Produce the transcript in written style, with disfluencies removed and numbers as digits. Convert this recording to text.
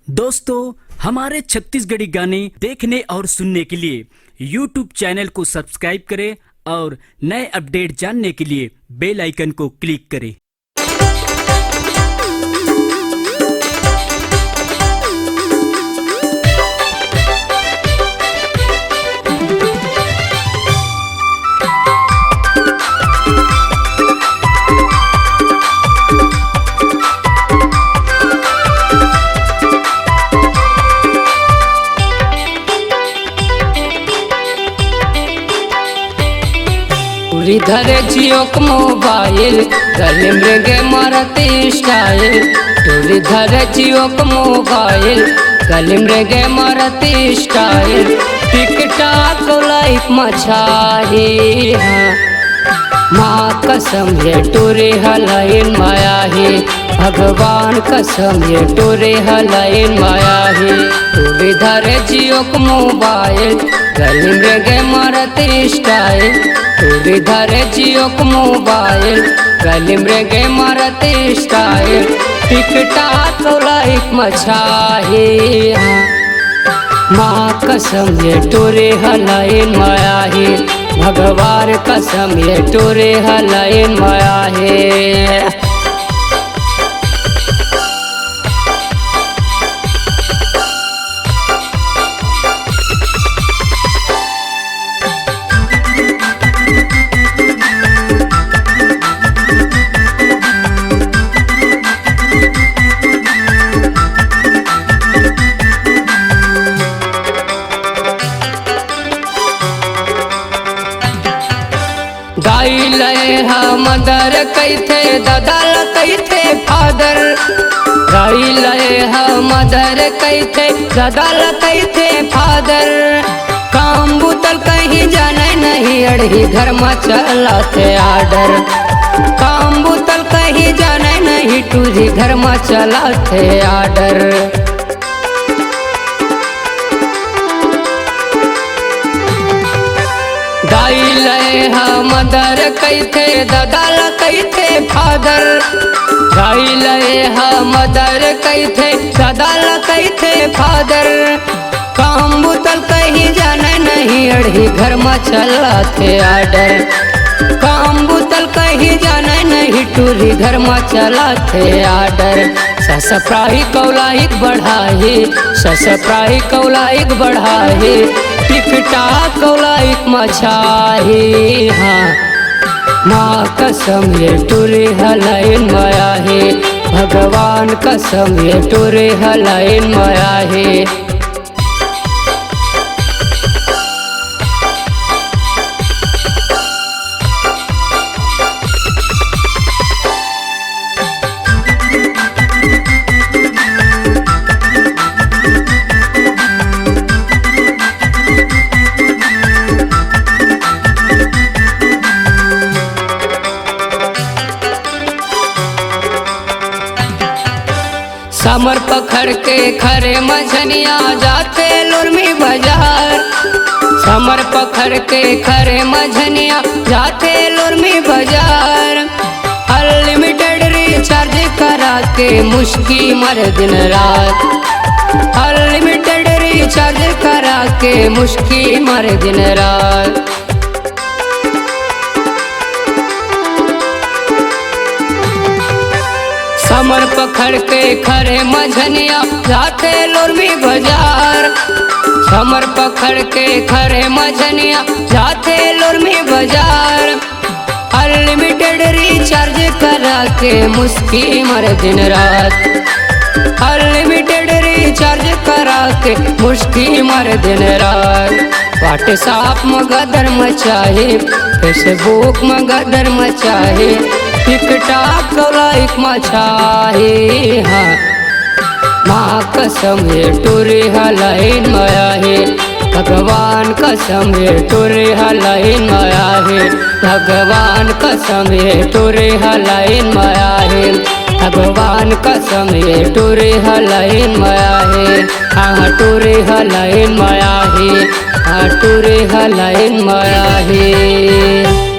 दोस्तों, हमारे छत्तीसगढ़ी गाने देखने और सुनने के लिए YouTube चैनल को सब्सक्राइब करें और नए अपडेट जानने के लिए बेल आइकन को क्लिक करें। धरे जियो का मोबाइल गले मृगे मारते स्टाइल। टोली धरे जियो का मोबाइल गले मृगे मारते स्टाइल। टिकटॉक लाइक मचाही माँ कसम ये टोरे हलाइन माया है। भगवान कसम ये टोरे हलाइन माया है। टोली धरे जियो का मोबाइल गले मृगे मारते स्टाइल। टोली धरे जियो का मोबाइल गले मृगे मारते स्टाइल। टिकटॉक लाइक मचाही माँ कसम ये टोरे हलाइन माया है। भगवान कसम ये टोरे हलाइन माया है। गाई लय मदर कैथे दादाल कैथे फादर। गाई लय मदर कैथे दादाल कैथे फादर। काम बुतल कहीं जाने नहीं अड़ही घर में चलाते आर्डर। काम बुतल कहीं जाने नहीं तुझी घर में चलाते आर्डर। गाई लय मदर कैथे दादाल कैथे फादर। गाई लय मदर कैथे दादाल कैथे फादर। काम बुतल कहीं जाने नहीं अड़ही घर में चलाते आर्डर। काम बुतल कहीं जाने नहीं टूरी घर में चलाते आर्डर। ससप्राही कौलाइक बढ़ाही ससप्राही कौलाइक बढ़ाही। टिकटॉक कौलाइक मचाही माँ कसम ये टोरे हलाइन माया है। भगवान कसम ये टोरे हलाइन माया है। समर पकड़ के खरे मछनिया जाते लुरमी बाजार। समर पकड़ के खरे मछनिया जाते लुरमी बाजार। अनलिमिटेड रिचार्ज करा के मुश्किल मर दिन रात। अनलिमिटेड रिचार्ज करा के मुश्किल मर दिन रात। समर पकड़ के खरे मझनिया जाते लुरमी बाजार। समर पकड़ के खरे मझनिया जाते लुरमी बाजार। अनलिमिटेड रिचार्ज करा के मुश्किल मर दिन रात। अनलिमिटेड रिचार्ज करा के मुश्किल मर दिन रात। व्हाट्सएप में गदर मचाहे फेसबुक में गदर मचाहे। टिकटॉक लाइक मचाही माँ कसम ये टोरे हलाइन माया है। भगवान कसम ये टोरे हलाइन माया है। भगवान कसम ये टोरे हलाइन माया है। भगवान कसम ये टोरे हलाइन माया है। हाँ टोरे हलाइन माया है। हाँ टोरे हलाइन माया है।